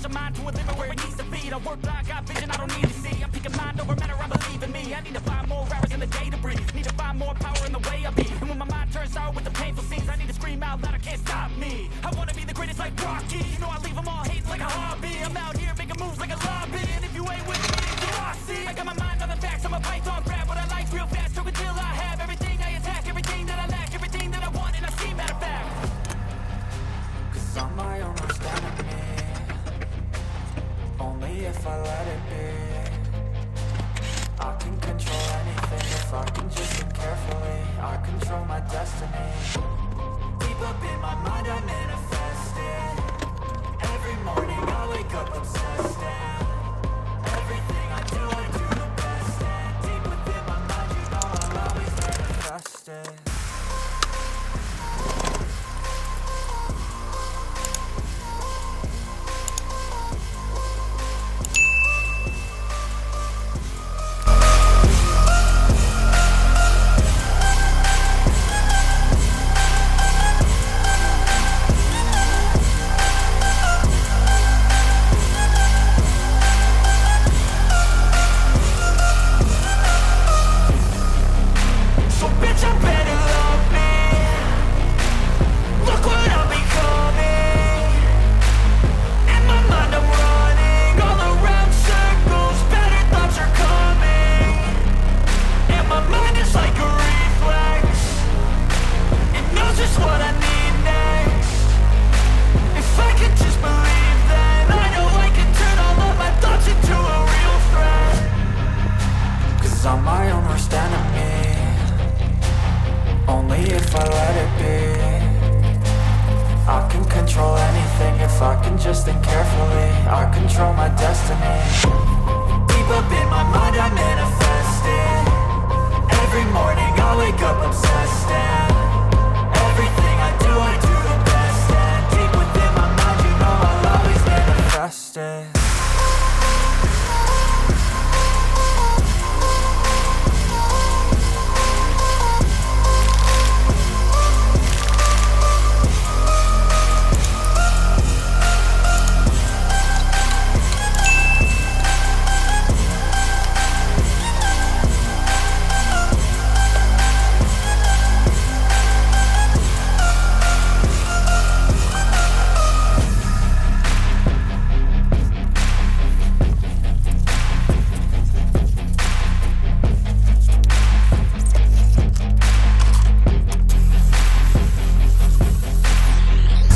a mind to a limit where it needs to be. I work blind, got vision I don't need to see. I'm picking mind over matter, I believe in me. I need to find more hours in the day to breathe. Need to find more power in the way I be. And when my mind turns sour with the painful scenes, I need to scream out loud, I can't stop me. I wanna be the greatest like Rocky. You know I leave them all hating like a hobby. I'm out here making moves like a lobby. And if you ain't with me, it's Voici. I got my mind on the facts, I'm a python, grab what I like real fast. Took until I have everything I attack, everything that I lack, everything that I want, and I see matter of fact. Cause I'm my own worst enemy. Only if I let it be. I can control anything if I can just think carefully. I control my destiny. Deep up in my mind I manifest it. Every morning I wake up obsessed, and everything I do the best. And deep within my mind you know I'll always manifest it. I'm my own worst enemy. Only if I let it be. I can control anything if I can just think carefully. I control my destiny. Deep up in my mind I manifest it. Every morning I wake up obsessed, and everything I do the best. And deep within my mind you know I'll always manifest it.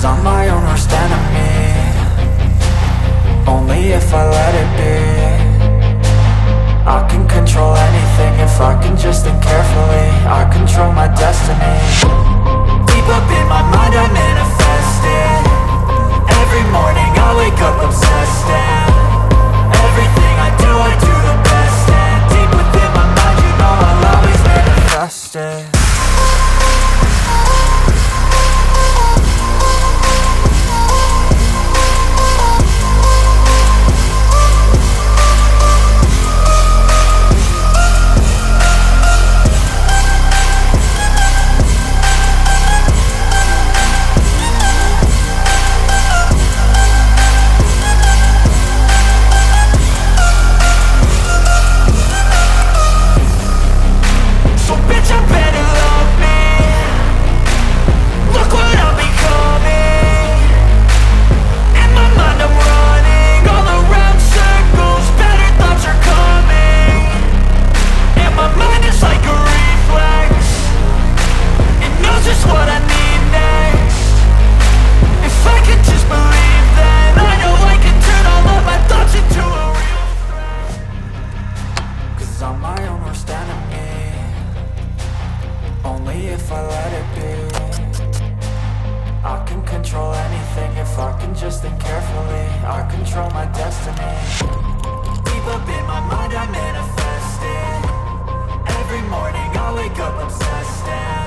I'm my own worst enemy. Only if I let it be. I can control anything if I can just think carefully. I control my destiny. Deep up in my mind I manifest it. Every morning I wake up obsessed, and everything I do the best. And deep within my mind you know I'll always manifest it. I'm my own worst enemy. Only if I let it be. I can control anything if I can just think carefully. I control my destiny. Deep up in my mind I manifest it. Every morning I wake up obsessed, and